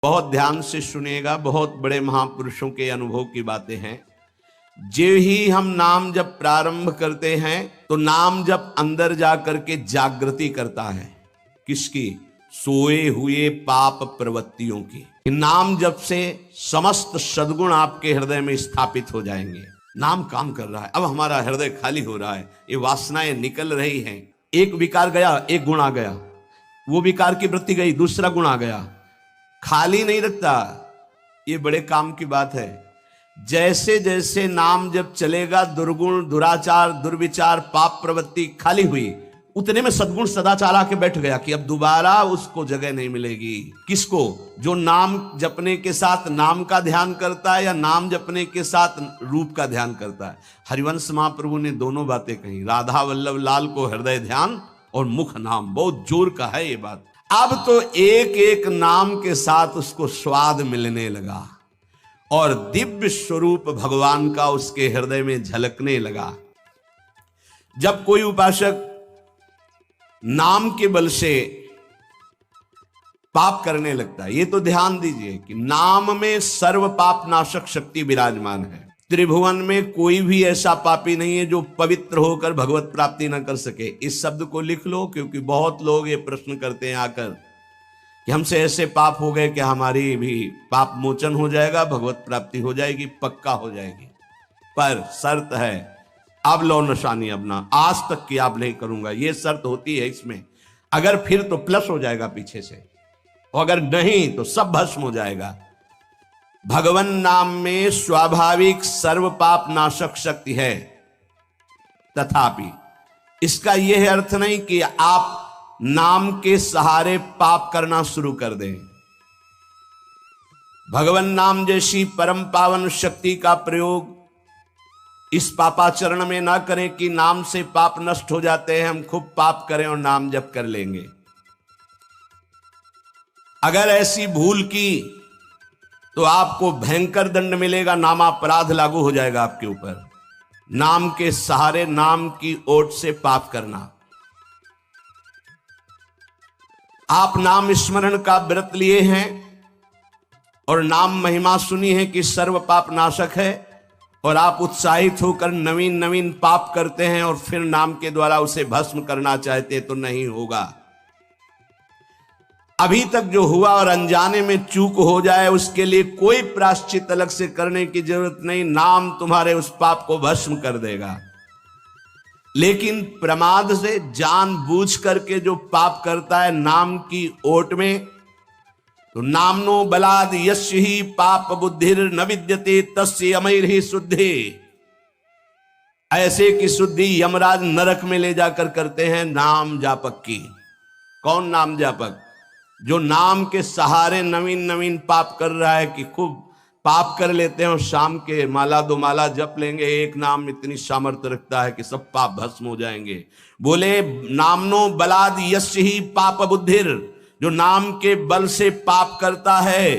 बहुत ध्यान से सुनिएगा, बहुत बड़े महापुरुषों के अनुभव की बातें हैं। जो ही हम नाम जब प्रारंभ करते हैं तो नाम जब अंदर जा करके जागृति करता है, किसकी? सोए हुए पाप प्रवृत्तियों की। नाम जब से समस्त सद्गुण आपके हृदय में स्थापित हो जाएंगे। नाम काम कर रहा है, अब हमारा हृदय खाली हो रहा है, ये वासनाएं निकल रही हैं। एक विकार गया, एक गुण आ गया, वो विकार की वृत्ति गई, दूसरा गुण आ गया। खाली नहीं रखता, ये बड़े काम की बात है। जैसे जैसे नाम जब चलेगा, दुर्गुण, दुराचार, दुर्विचार, पाप प्रवृत्ति खाली हुई, उतने में सद्गुण सदाचार आके बैठ गया कि अब दोबारा उसको जगह नहीं मिलेगी। किसको? जो नाम जपने के साथ नाम का ध्यान करता है या नाम जपने के साथ रूप का ध्यान करता है। हरिवंश महाप्रभु ने दोनों बातें कही, राधा वल्लभ लाल को हृदय ध्यान और मुख नाम। बहुत जोर का है ये बात। अब तो एक एक नाम के साथ उसको स्वाद मिलने लगा और दिव्य स्वरूप भगवान का उसके हृदय में झलकने लगा। जब कोई उपासक नाम के बल से पाप करने लगता है, ये तो ध्यान दीजिए कि नाम में सर्व पाप नाशक शक्ति विराजमान है। त्रिभुवन में कोई भी ऐसा पापी नहीं है जो पवित्र होकर भगवत प्राप्ति न कर सके। इस शब्द को लिख लो, क्योंकि बहुत लोग ये प्रश्न करते हैं आकर कि हमसे ऐसे पाप हो गए कि हमारी भी पाप मोचन हो जाएगा, भगवत प्राप्ति हो जाएगी, पक्का हो जाएगी। पर शर्त है, अब लो निशानी अपना, आज तक की आप नहीं करूंगा, ये शर्त होती है इसमें। अगर फिर तो प्लस हो जाएगा पीछे से, और अगर नहीं तो सब भस्म हो जाएगा। भगवान नाम में स्वाभाविक सर्व पाप नाशक शक्ति है, तथापि इसका यह अर्थ नहीं कि आप नाम के सहारे पाप करना शुरू कर दें। भगवान नाम जैसी परम पावन शक्ति का प्रयोग इस पापाचरण में ना करें कि नाम से पाप नष्ट हो जाते हैं, हम खूब पाप करें और नाम जप कर लेंगे। अगर ऐसी भूल की तो आपको भयंकर दंड मिलेगा, नामापराध लागू हो जाएगा आपके ऊपर। नाम के सहारे, नाम की ओट से पाप करना। आप नाम स्मरण का व्रत लिए हैं और नाम महिमा सुनी है कि सर्व पाप नाशक है, और आप उत्साहित होकर नवीन नवीन पाप करते हैं और फिर नाम के द्वारा उसे भस्म करना चाहते तो नहीं होगा। अभी तक जो हुआ और अनजाने में चूक हो जाए उसके लिए कोई प्रायश्चित अलग से करने की जरूरत नहीं, नाम तुम्हारे उस पाप को भस्म कर देगा। लेकिन प्रमाद से जानबूझ करके जो पाप करता है नाम की ओट में, तो नामनो बलाद यस्य ही पाप बुद्धिर न विद्यते तस्य अमैर ही शुद्धि। ऐसे की शुद्धि यमराज नरक में ले जाकर करते हैं नाम जापक की। कौन नाम जापक? जो नाम के सहारे नवीन नवीन पाप कर रहा है कि खूब पाप कर लेते हैं और शाम के माला दो माला जप लेंगे, एक नाम इतनी सामर्थ्य रखता है कि सब पाप भस्म हो जाएंगे। बोले नामनो बलाद यस्य ही पाप बुद्धिर, जो नाम के बल से पाप करता है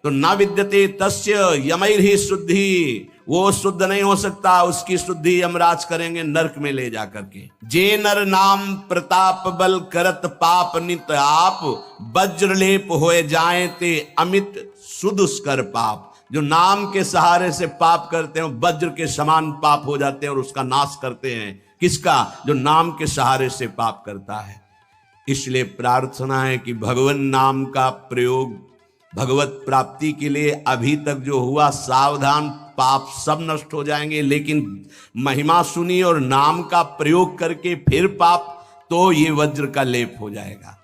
तो ना विद्यते तस्य यमैर ही शुद्धि, वो शुद्ध नहीं हो सकता, उसकी शुद्धि यमराज करेंगे नरक में ले जाकर के। जे नर नाम प्रताप बल करत पाप नित आप, वज्रलेप होए जाए ते अमित सुदुष्कर पाप। जो नाम के सहारे से पाप करते हैं वज्र के समान पाप हो जाते हैं और उसका नाश करते हैं। किसका? जो नाम के सहारे से पाप करता है। इसलिए प्रार्थना है कि भगवान नाम का प्रयोग भगवत प्राप्ति के लिए अभी तक जो हुआ, सावधान, पाप सब नष्ट हो जाएंगे। लेकिन महिमा सुनी और नाम का प्रयोग करके फिर पाप, तो ये वज्र का लेप हो जाएगा।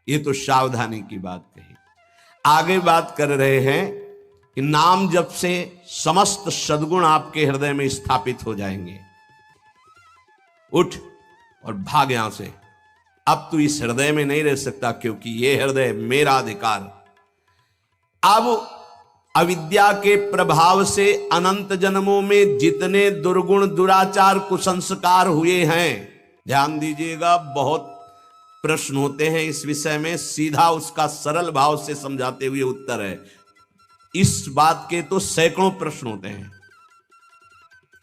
ये तो सावधानी की बात कही। आगे बात कर रहे हैं कि नाम जप से समस्त सद्गुण आपके हृदय में स्थापित हो जाएंगे। उठ और भाग यहां से, अब तू इस हृदय में नहीं रह सकता, क्योंकि यह हृदय मेरा अधिकार। अब अविद्या के प्रभाव से अनंत जन्मों में जितने दुर्गुण, दुराचार, कुसंस्कार हुए हैं, ध्यान दीजिएगा, बहुत प्रश्न होते हैं इस विषय में, सीधा उसका सरल भाव से समझाते हुए उत्तर है। इस बात के तो सैकड़ों प्रश्न होते हैं।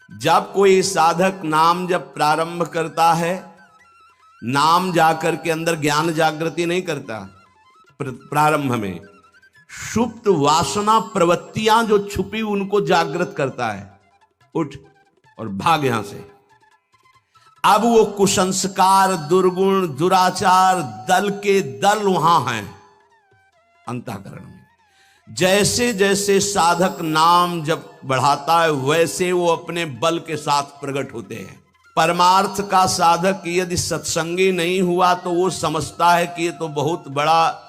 जब कोई साधक नाम जब प्रारंभ करता है, नाम जाकर के अंदर ज्ञान जागृति नहीं करता प्रारंभ में, सुप्त वासना प्रवृत्तियां जो छुपी उनको जागृत करता है, उठ और भाग यहां से। अब वो कुसंस्कार, दुर्गुण, दुराचार दल के दल वहां हैं अंतःकरण में। जैसे जैसे साधक नाम जब बढ़ाता है वैसे वो अपने बल के साथ प्रकट होते हैं। परमार्थ का साधक यदि सत्संगी नहीं हुआ तो वो समझता है कि ये तो बहुत बड़ा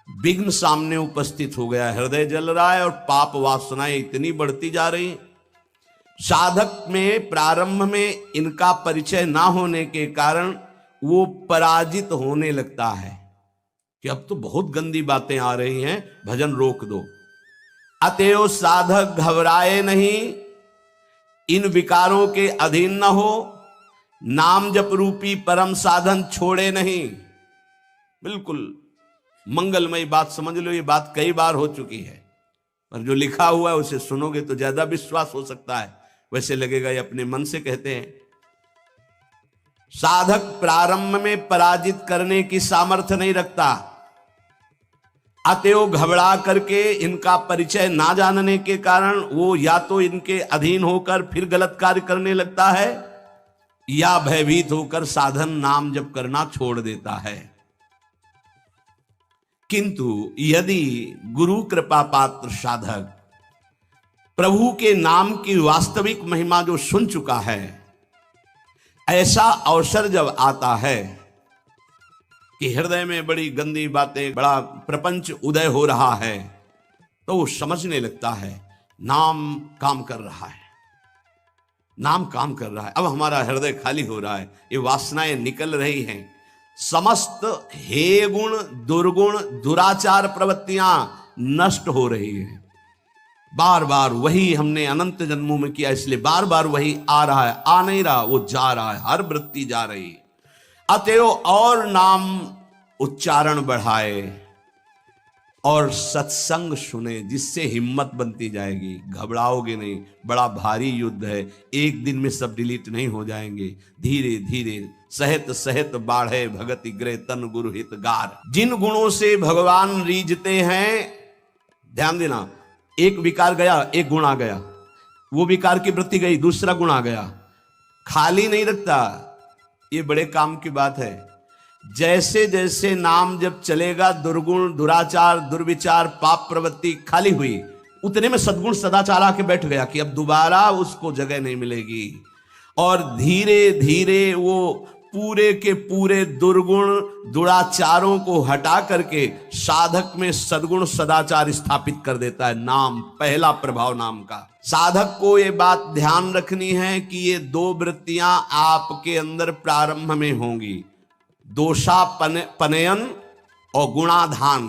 विघ्न सामने उपस्थित हो गया, हृदय जल रहा है और पाप वासनाएं इतनी बढ़ती जा रही। साधक में प्रारंभ में इनका परिचय ना होने के कारण वो पराजित होने लगता है कि अब तो बहुत गंदी बातें आ रही हैं, भजन रोक दो। अतएव साधक घबराए नहीं, इन विकारों के अधीन न हो, नाम जप रूपी परम साधन छोड़े नहीं। बिल्कुल मंगलमयी बात समझ लो, ये बात कई बार हो चुकी है, पर जो लिखा हुआ है उसे सुनोगे तो ज्यादा विश्वास हो सकता है, वैसे लगेगा ये अपने मन से कहते हैं। साधक प्रारंभ में पराजित करने की सामर्थ्य नहीं रखता, अतएव घबरा करके इनका परिचय ना जानने के कारण वो या तो इनके अधीन होकर फिर गलत कार्य करने लगता है या भयभीत होकर साधन नाम जप करना छोड़ देता है। किंतु यदि गुरु कृपा पात्र साधक प्रभु के नाम की वास्तविक महिमा जो सुन चुका है, ऐसा अवसर जब आता है कि हृदय में बड़ी गंदी बातें, बड़ा प्रपंच उदय हो रहा है, तो वो समझने लगता है नाम काम कर रहा है, नाम काम कर रहा है। अब हमारा हृदय खाली हो रहा है, ये वासनाएं निकल रही हैं, समस्त हे गुण, दुर्गुण, दुराचार प्रवृत्तियां नष्ट हो रही हैं। बार बार वही हमने अनंत जन्मों में किया, इसलिए बार बार वही आ रहा है, आ नहीं रहा, वो जा रहा है, हर वृत्ति जा रही है। अतएव और नाम उच्चारण बढ़ाए और सत्संग सुने, जिससे हिम्मत बनती जाएगी, घबराओगे नहीं। बड़ा भारी युद्ध है, एक दिन में सब डिलीट नहीं हो जाएंगे, धीरे धीरे सहत सहत बाढ़े भगति ग्रह तन गुरु हितगार। जिन गुणों से भगवान रीझते हैं, ध्यान देना, एक विकार गया एक गुण आ गया, वो विकार की वृत्ति गई दूसरा गुण आ गया, खाली नहीं रखता। ये बड़े काम की बात है। जैसे जैसे नाम जब चलेगा, दुर्गुण, दुराचार, दुर्विचार, पाप प्रवृत्ति खाली हुई, उतने में सद्गुण सदाचार आके बैठ गया कि अब दोबारा उसको जगह नहीं मिलेगी। और धीरे धीरे वो पूरे के पूरे दुर्गुण दुराचारों को हटा करके साधक में सद्गुण सदाचार स्थापित कर देता है। नाम, पहला प्रभाव नाम का। साधक को ये बात ध्यान रखनी है कि ये दो वृत्तियां आपके अंदर प्रारंभ में होंगी, दोषापनयन और गुणाधान।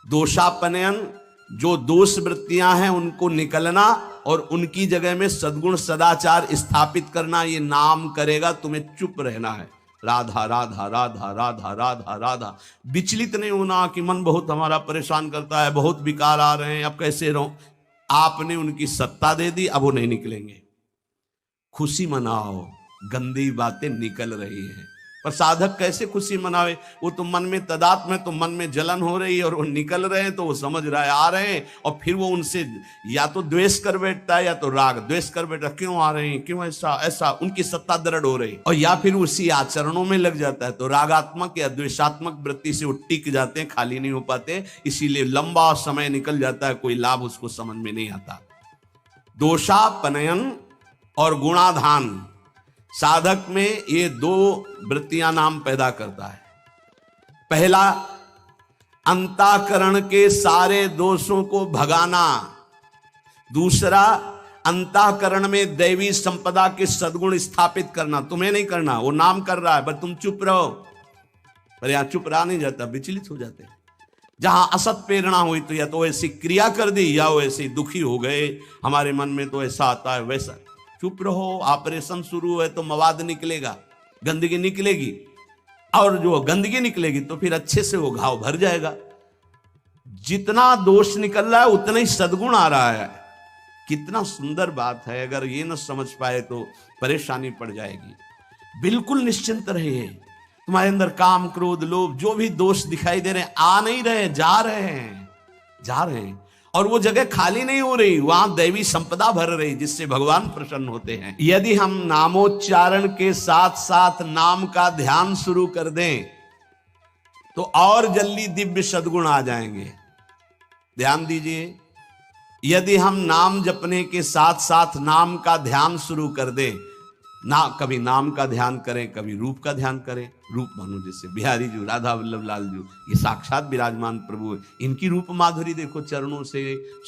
दोषापनयन, जो दोष वृत्तियां हैं उनको निकलना और उनकी जगह में सद्गुण सदाचार स्थापित करना, ये नाम करेगा। तुम्हें चुप रहना है, राधा राधा राधा राधा राधा राधा। विचलित नहीं होना कि मन बहुत हमारा परेशान करता है, बहुत विकार आ रहे हैं, अब कैसे रहूं। आपने उनकी सत्ता दे दी, अब वो नहीं निकलेंगे। खुशी मनाओ, गंदी बातें निकल रही हैं। पर साधक कैसे खुशी मनावे? वो तो मन में तदात्म है, तो मन में जलन हो रही है और वो निकल रहे हैं, तो वो समझ रहा है आ रहे हैं, और फिर वो उनसे या तो द्वेष कर बैठता है या तो राग द्वेष कर बैठता है, क्यों आ रहे हैं, क्यों ऐसा ऐसा, उनकी सत्ता दृढ़ हो रही। और या फिर उसी आचरणों में लग जाता है, तो रागात्मक या द्वेषात्मक वृत्ति से वो टिक जाते हैं, खाली नहीं हो पाते, इसीलिए लंबा समय निकल जाता है, कोई लाभ उसको समझ में नहीं आता। दोषापनयन और गुणाधान, साधक में ये दो वृत्तियां नाम पैदा करता है। पहला, अंतःकरण के सारे दोषों को भगाना। दूसरा, अंतःकरण में दैवी संपदा के सद्गुण स्थापित करना। तुम्हें नहीं करना, वो नाम कर रहा है, बस तुम चुप रहो। पर यहां चुप रहा नहीं जाता, विचलित हो जाते। जहां असत प्रेरणा हुई तो या तो ऐसी क्रिया कर दी या वो ऐसे दुखी हो गए, हमारे मन में तो ऐसा आता है वैसा। चुप रहो, ऑपरेशन शुरू है तो मवाद निकलेगा, गंदगी निकलेगी, और जो गंदगी निकलेगी तो फिर अच्छे से वो घाव भर जाएगा। जितना दोष निकल रहा है उतना ही सद्गुण आ रहा है। कितना सुंदर बात है, अगर ये न समझ पाए तो परेशानी पड़ जाएगी। बिल्कुल निश्चिंत रहिए, तुम्हारे अंदर काम क्रोध लोभ जो भी दोष दिखाई दे रहे हैं, आ नहीं रहे, जा रहे हैं। जा रहे हैं और वो जगह खाली नहीं हो रही, वहां दैवी संपदा भर रही, जिससे भगवान प्रसन्न होते हैं। यदि हम नामोच्चारण के साथ साथ नाम का ध्यान शुरू कर दें तो और जल्दी दिव्य सद्गुण आ जाएंगे। ध्यान दीजिए, यदि हम नाम जपने के साथ साथ नाम का ध्यान शुरू कर दें, ना कभी नाम का ध्यान करें, कभी रूप का ध्यान करें। रूप मानो जैसे बिहारी जी, राधा वल्लभ लाल जी, ये साक्षात विराजमान प्रभु है। इनकी रूप माधुरी देखो, चरणों से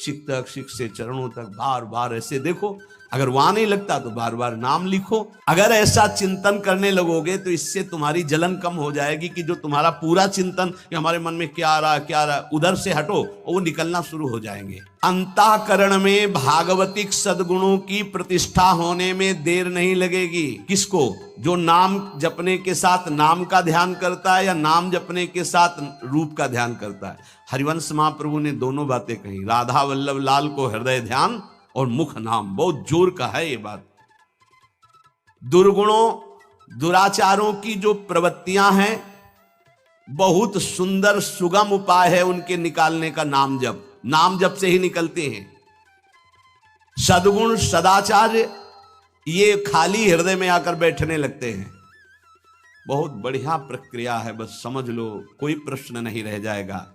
शिक तक, शिक से चरणों तक बार बार ऐसे देखो। अगर वहां नहीं लगता तो बार बार नाम लिखो। अगर ऐसा चिंतन करने लगोगे तो इससे तुम्हारी जलन कम हो जाएगी कि जो तुम्हारा पूरा चिंतन कि हमारे मन में क्या आ रहा क्या आ रहा, उधर से हटो और वो निकलना शुरू हो जाएंगे। अंतःकरण में भागवतिक सद्गुणों की प्रतिष्ठा होने में देर नहीं लगेगी। किसको? जो नाम जपने के साथ नाम का ध्यान करता है या नाम जपने के साथ रूप का ध्यान करता है। हरिवंश महाप्रभु ने दोनों बातें कही। राधा वल्लभ लाल को हृदय ध्यान और मुख नाम, बहुत जोर का है ये बात। दुर्गुणों दुराचारों की जो प्रवृत्तियां हैं, बहुत सुंदर सुगम उपाय है उनके निकालने का नाम जप। नाम जप से ही निकलते हैं। सद्गुण सदाचार ये खाली हृदय में आकर बैठने लगते हैं। बहुत बढ़िया प्रक्रिया है, बस समझ लो, कोई प्रश्न नहीं रह जाएगा।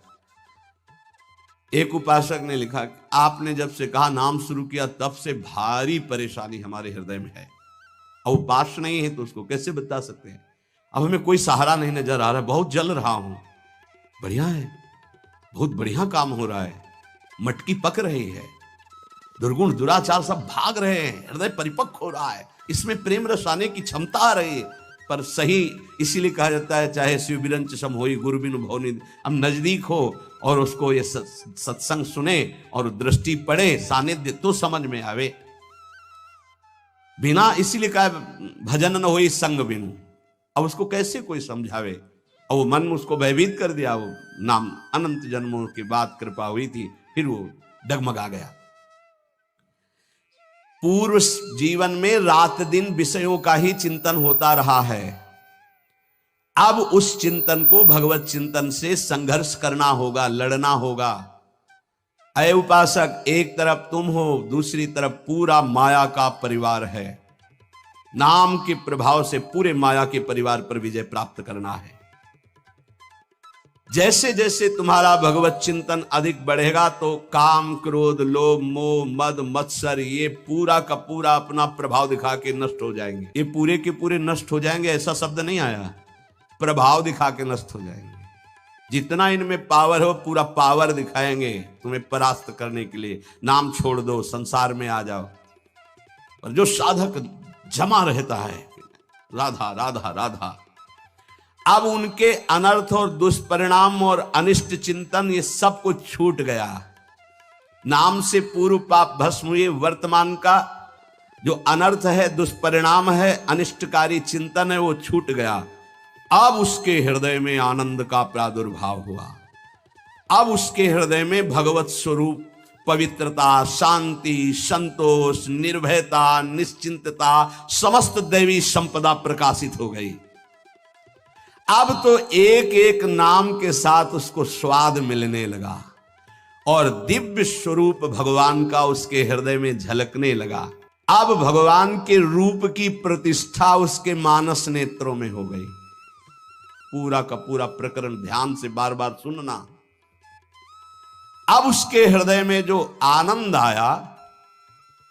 एक उपासक ने लिखा, आपने जब से कहा नाम शुरू किया तब से भारी परेशानी हमारे हृदय में है, और उपास नहीं है तो उसको कैसे बता सकते हैं। अब हमें कोई सहारा नहीं नजर आ रहा है, बहुत जल रहा हूं। बढ़िया है, बहुत बढ़िया काम हो रहा है, मटकी पक रही है, दुर्गुण दुराचार सब भाग रहे हैं, हृदय परिपक्व हो रहा है, इसमें प्रेम रस आने की क्षमता आ रही है। पर सही इसीलिए कहा जाता है, चाहे शिव बिरंच सम होई गुरु बिनु भवनि। हम नजदीक हो और उसको ये सत्संग सुने और दृष्टि पड़े, सानिध्य तो समझ में आवे। बिना, इसीलिए कहा भजन न होई संग बिनु। अब उसको कैसे कोई समझावे, और वो मन उसको भयभीत कर दिया। वो नाम अनंत जन्मों के बाद कृपा हुई थी, फिर वो डगमगा गया। पूर्व जीवन में रात दिन विषयों का ही चिंतन होता रहा है। अब उस चिंतन को भगवत चिंतन से संघर्ष करना होगा, लड़ना होगा। अय उपासक, एक तरफ तुम हो, दूसरी तरफ पूरा माया का परिवार है। नाम के प्रभाव से पूरे माया के परिवार पर विजय प्राप्त करना है। जैसे जैसे तुम्हारा भगवत चिंतन अधिक बढ़ेगा तो काम क्रोध लोभ मोह मद मत्सर ये पूरा का पूरा अपना प्रभाव दिखा के नष्ट हो जाएंगे। ये पूरे के पूरे नष्ट हो जाएंगे ऐसा शब्द नहीं आया, प्रभाव दिखा के नष्ट हो जाएंगे। जितना इनमें पावर हो पूरा पावर दिखाएंगे तुम्हें परास्त करने के लिए। नाम छोड़ दो, संसार में आ जाओ। और जो साधक जमा रहता है राधा राधा राधा, अब उनके अनर्थ और दुष्परिणाम और अनिष्ट चिंतन ये सब कुछ छूट गया। नाम से पूर्व पाप भस्म हुए। वर्तमान का जो अनर्थ है, दुष्परिणाम है, अनिष्टकारी चिंतन है, वो छूट गया। अब उसके हृदय में आनंद का प्रादुर्भाव हुआ। अब उसके हृदय में भगवत स्वरूप पवित्रता, शांति, संतोष, निर्भयता, निश्चिंतता, समस्त दैवी संपदा प्रकाशित हो गई। अब तो एक एक नाम के साथ उसको स्वाद मिलने लगा और दिव्य स्वरूप भगवान का उसके हृदय में झलकने लगा। अब भगवान के रूप की प्रतिष्ठा उसके मानस नेत्रों में हो गई। पूरा का पूरा प्रकरण ध्यान से बार बार सुनना। अब उसके हृदय में जो आनंद आया,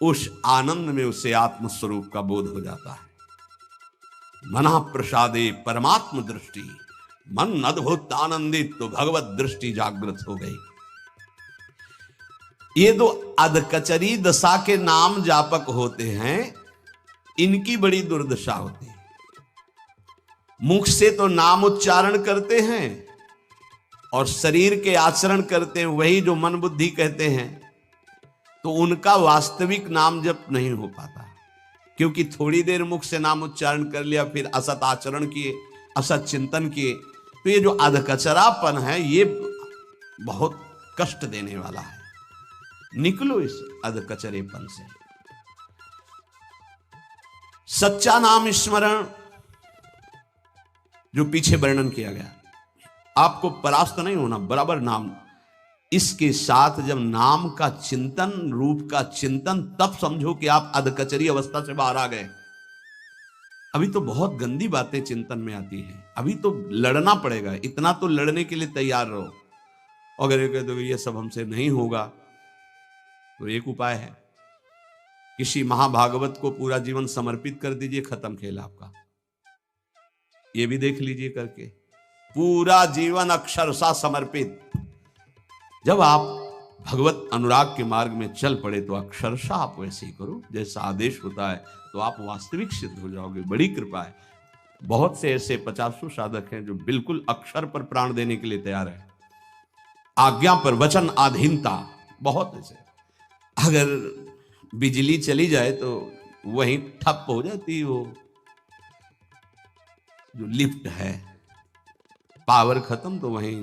उस आनंद में उसे आत्मस्वरूप का बोध हो जाता है। मना प्रसादे परमात्म दृष्टि, मन अद्भुत आनंदित तो भगवत दृष्टि जागृत हो गई। ये दो अधकचरी दशा के नाम जापक होते हैं, इनकी बड़ी दुर्दशा होती है। मुख से तो नाम उच्चारण करते हैं और शरीर के आचरण करते हैं वही जो मन बुद्धि कहते हैं, तो उनका वास्तविक नाम जप नहीं हो पाता। क्योंकि थोड़ी देर मुख से नाम उच्चारण कर लिया, फिर असत आचरण किए, असत चिंतन किए, तो ये जो अधकचरापन है ये बहुत कष्ट देने वाला है। निकलो इस अधकचरेपन से। सच्चा नाम स्मरण जो पीछे वर्णन किया गया, आपको परास्त नहीं होना, बराबर नाम इसके साथ जब नाम का चिंतन, रूप का चिंतन, तब समझो कि आप अधकचरी अवस्था से बाहर आ गए। अभी तो बहुत गंदी बातें चिंतन में आती हैं, अभी तो लड़ना पड़ेगा, इतना तो लड़ने के लिए तैयार रहो। अगर ये कह दो ये सब हमसे नहीं होगा, तो एक उपाय है, किसी महाभागवत को पूरा जीवन समर्पित कर दीजिए, खत्म खेल आपका। ये भी देख लीजिए करके, पूरा जीवन अक्षरशः समर्पित। जब आप भगवत अनुराग के मार्ग में चल पड़े तो अक्षरशः आप वैसे ही करो जैसा आदेश होता है, तो आप वास्तविक सिद्ध हो जाओगे। बड़ी कृपा है। बहुत से ऐसे 50 साधक हैं जो बिल्कुल अक्षर पर प्राण देने के लिए तैयार है, आज्ञा पर वचन आधीनता, बहुत ऐसे। अगर बिजली चली जाए तो वहीं ठप हो जाती, वो जो लिफ्ट है, पावर खत्म तो वहीं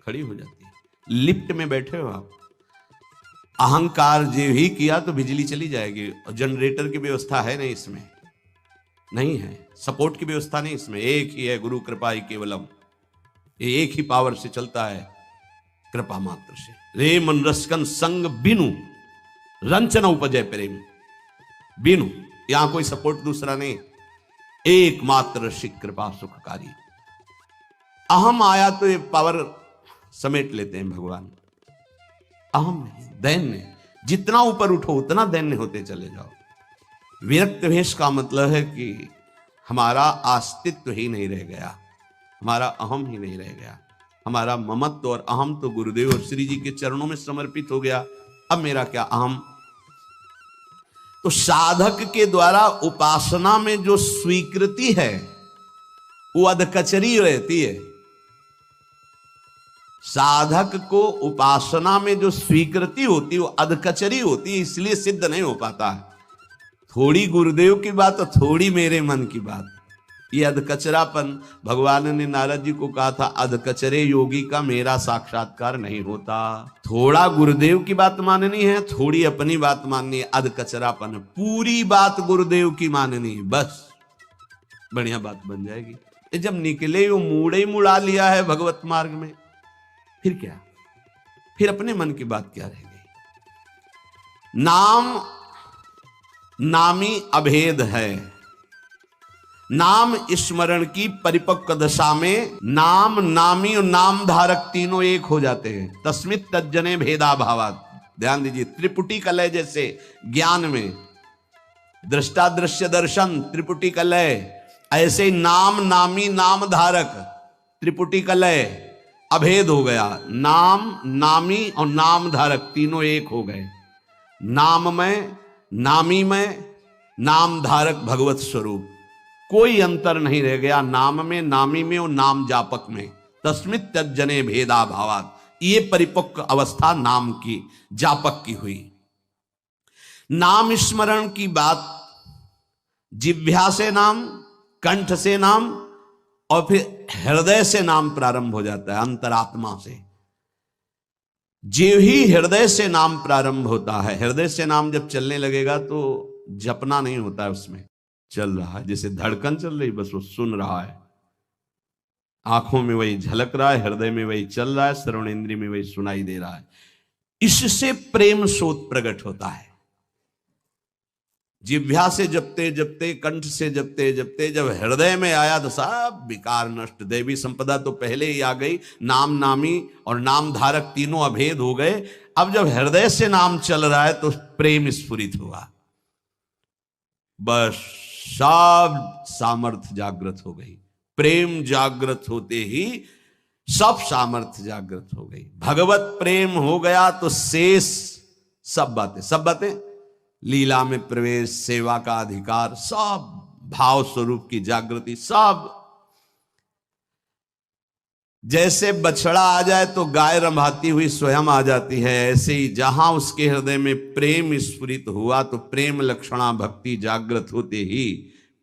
खड़ी हो जाती है। लिफ्ट में बैठे हो आप, अहंकार जो ही किया तो बिजली चली जाएगी। और जनरेटर की व्यवस्था है नहीं इसमें, नहीं है, सपोर्ट की व्यवस्था नहीं इसमें। एक ही है, गुरु कृपा ही केवलम, ये एक ही पावर से चलता है, कृपा मात्र से। रे मन रसकन संग बिनु रंचन उपजय प्रेम, बिनु, यहां कोई सपोर्ट दूसरा नहीं, एकमात्र ऋषिक कृपा सुखकारी। अहम आया तो ये पावर समेट लेते हैं भगवान। अहम नहीं, दैन्य, जितना ऊपर उठो उतना दैन्य होते चले जाओ। विरक्त भेष का मतलब है कि हमारा अस्तित्व ही नहीं रह गया, हमारा अहम ही नहीं रह गया, हमारा ममत्व और अहम तो गुरुदेव और श्री जी के चरणों में समर्पित हो गया। अब मेरा क्या अहम। तो साधक के द्वारा उपासना में जो स्वीकृति है वो अधकचरी रहती है। साधक को उपासना में जो स्वीकृति होती है वो अधकचरी होती है, इसलिए सिद्ध नहीं हो पाता है। थोड़ी गुरुदेव की बात और थोड़ी मेरे मन की बात, ये अधकचरापन। भगवान ने नारद जी को कहा था, अधकचरे योगी का मेरा साक्षात्कार नहीं होता। थोड़ा गुरुदेव की बात माननी है, थोड़ी अपनी बात माननी है, अधकचरापन। पूरी बात गुरुदेव की माननी है, बस बढ़िया बात बन जाएगी। जब निकले वो मूड़े ही मुड़ा लिया है भगवत मार्ग में, फिर क्या, फिर अपने मन की बात क्या रह गई। नाम नामी अभेद है। नाम स्मरण की परिपक्व दशा में नाम, नामी और नाम धारक तीनों एक हो जाते हैं। तस्मित तज्जने भेदा भावात। ध्यान दीजिए, त्रिपुटी कलय जैसे ज्ञान में दृष्टा दृश्य दर्शन त्रिपुटी कलय, ऐसे नाम नामी नाम धारक त्रिपुटी कलय अभेद हो गया। नाम, नामी और नाम धारक तीनों एक हो गए। नाम में, नामी में, नाम धारक भगवत स्वरूप, कोई अंतर नहीं रह गया नाम में, नामी में और नाम जापक में। तस्मित तज्जने भेदा भावात, ये परिपक्व अवस्था नाम की, जापक की हुई। नाम स्मरण की बात जिह्वा से नाम, कंठ से नाम और फिर हृदय से नाम प्रारंभ हो जाता है, अंतरात्मा से। जो ही हृदय से नाम प्रारंभ होता है, हृदय से नाम जब चलने लगेगा तो जपना नहीं होता है, उसमें चल रहा है, जैसे धड़कन चल रही, बस वो सुन रहा है। आंखों में वही झलक रहा है, हृदय में वही चल रहा है, श्रवण इंद्रिय में वही सुनाई दे रहा है। इससे प्रेम सोत प्रकट होता है। जिह्वा से जपते जपते, कंठ से जपते जपते जब हृदय में आया तो सब विकार नष्ट। देवी संपदा तो पहले ही आ गई, नाम, नामी और नाम धारक तीनों अभेद हो गए। अब जब हृदय से नाम चल रहा है तो प्रेम स्फुरित हुआ, बस सब सामर्थ्य जागृत हो गई। प्रेम जागृत होते ही सब सामर्थ्य जागृत हो गई। भगवत प्रेम हो गया तो शेष सब बातें, लीला में प्रवेश, सेवा का अधिकार, सब भाव स्वरूप की जागृति, सब। जैसे बछड़ा आ जाए तो गाय रंभाती हुई स्वयं आ जाती है, ऐसे ही जहां उसके हृदय में प्रेम स्फुरित हुआ तो प्रेम लक्षणा भक्ति जागृत होते ही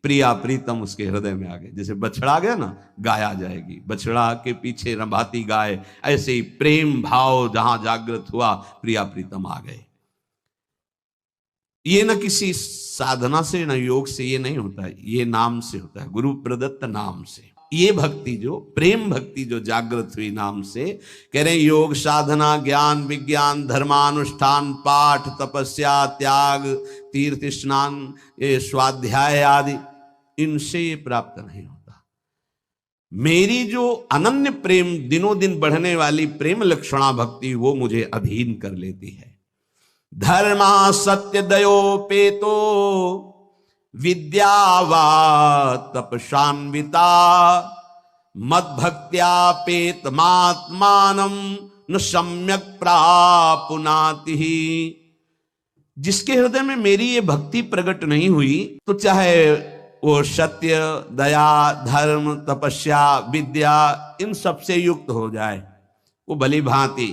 प्रिया प्रीतम उसके हृदय में आ गए। जैसे बछड़ा आ गया ना, गाय आ जाएगी, बछड़ा के पीछे रंभाती गाय, ऐसे ही प्रेम भाव जहां जागृत हुआ प्रिया प्रीतम आ गए। ये न किसी साधना से न योग से ये नहीं होता है, ये नाम से होता है, गुरु प्रदत्त नाम से। ये भक्ति जो प्रेम भक्ति जो जागृत हुई नाम से, कह रहे योग साधना ज्ञान विज्ञान धर्मानुष्ठान पाठ तपस्या त्याग तीर्थ स्नान ये स्वाध्याय आदि, इनसे ये प्राप्त नहीं होता। मेरी जो अनन्य प्रेम दिनों दिन बढ़ने वाली प्रेम लक्षणा भक्ति वो मुझे अधीन कर लेती है। धर्मा सत्य दयोपेतो विद्यावा तपशान्विता मद्भक्त्यापेतमात्मानं न सम्यक प्रापुनाति। जिसके हृदय में मेरी ये भक्ति प्रकट नहीं हुई तो चाहे वो सत्य दया धर्म तपस्या विद्या इन सब से युक्त हो जाए, वो भली भांति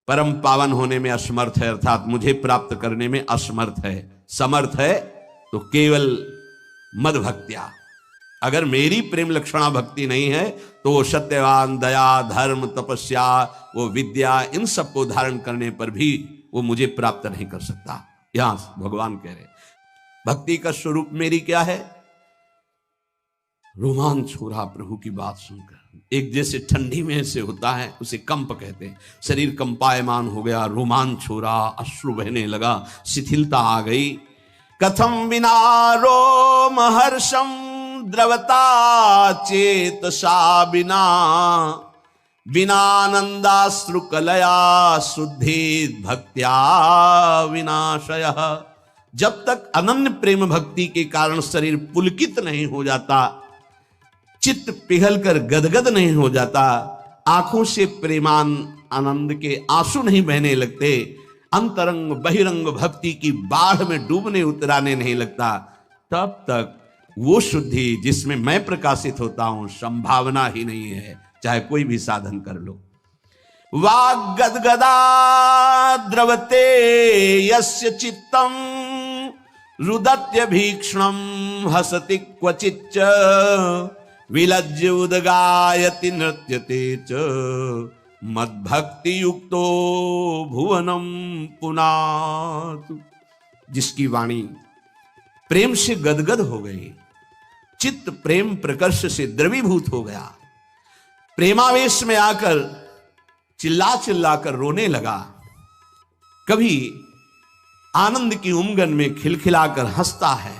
परम पावन होने में असमर्थ है, अर्थात मुझे प्राप्त करने में असमर्थ है। समर्थ है तो केवल मद भक्त्या, अगर मेरी प्रेम लक्षणा भक्ति नहीं है तो वो सत्यवान दया धर्म तपस्या वो विद्या इन सबको धारण करने पर भी वो मुझे प्राप्त नहीं कर सकता। यहां भगवान कह रहे भक्ति का स्वरूप मेरी क्या है? रोमांच हो रहा प्रभु की बात सुनकर, एक जैसे ठंडी में से होता है उसे कंप कहते हैं, शरीर कंपायमान हो गया, रोमांच हो रहा, अश्रु बहने लगा, शिथिलता आ गई। कथम विना रोम हर्षम द्रवता चेतसा बिना विनानंदाश्रु कलया शुद्धि भक्त्या विनाशयः। जब तक अनन्य प्रेम भक्ति के कारण शरीर पुलकित नहीं हो जाता, चित्त पिघलकर गदगद नहीं हो जाता, आंखों से प्रेमान आनंद के आंसू नहीं बहने लगते, अंतरंग बहिरंग भक्ति की बाढ़ में डूबने उतराने नहीं लगता, तब तक वो शुद्धि जिसमें मैं प्रकाशित होता हूं संभावना ही नहीं है, चाहे कोई भी साधन कर लो। वाग गदगदा द्रवते यस्य चित्तम रुदत्य भीक्षणम हसति क्वचिच्च विलज्य उदगायति नृत्यते च मद्भक्ति युक्तो भुवनम पुनातु। जिसकी वाणी प्रेम से गदगद हो गई, चित्त प्रेम प्रकर्ष से द्रवीभूत हो गया, प्रेमावेश में आकर चिल्ला चिल्ला कर रोने लगा, कभी आनंद की उमंगन में खिलखिलाकर हंसता है,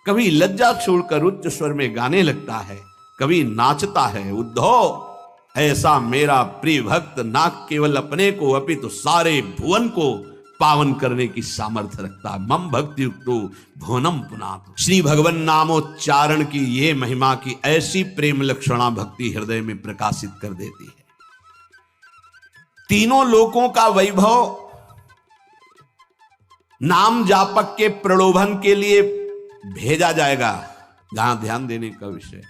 कभी लज्जा छोड़कर उच्च स्वर में गाने लगता है, कभी नाचता है। उद्धव, ऐसा मेरा प्रिय भक्त ना केवल अपने को अपितु सारे भुवन को पावन करने की सामर्थ्य रखता। मम भक्ति युक्तो भुवनम पुनातु। श्री भगवान नामोच्चारण की ये महिमा की ऐसी प्रेम लक्षणा भक्ति हृदय में प्रकाशित कर देती है। तीनों लोकों का वैभव नाम जापक के प्रलोभन के लिए भेजा जाएगा। जहां ध्यान देने का विषय,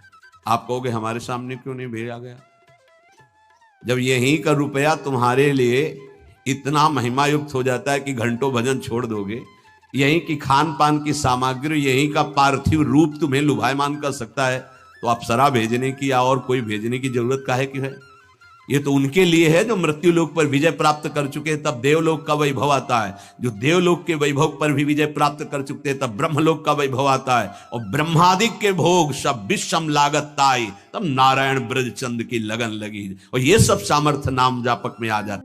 आप कहोगे हमारे सामने क्यों नहीं भेजा गया? जब यहीं का रुपया तुम्हारे लिए इतना महिमा युक्त हो जाता है कि घंटों भजन छोड़ दोगे, यहीं की खान पान की सामग्री, यहीं का पार्थिव रूप तुम्हें लुभायमान कर सकता है, तो अप्सरा भेजने की या और कोई भेजने की जरूरत काहे की है? ये तो उनके लिए है जो मृत्यु लोक पर विजय प्राप्त कर चुके हैं, तब देवलोक का वैभव आता है। जो देवलोक के वैभव पर भी विजय प्राप्त कर चुके हैं, तब ब्रह्मलोक का वैभव आता है। और ब्रह्मादिक के भोग सब विषम लागत ताई, तब नारायण ब्रजचंद की लगन लगी। और ये सब सामर्थ्य नाम जापक में आ जाता।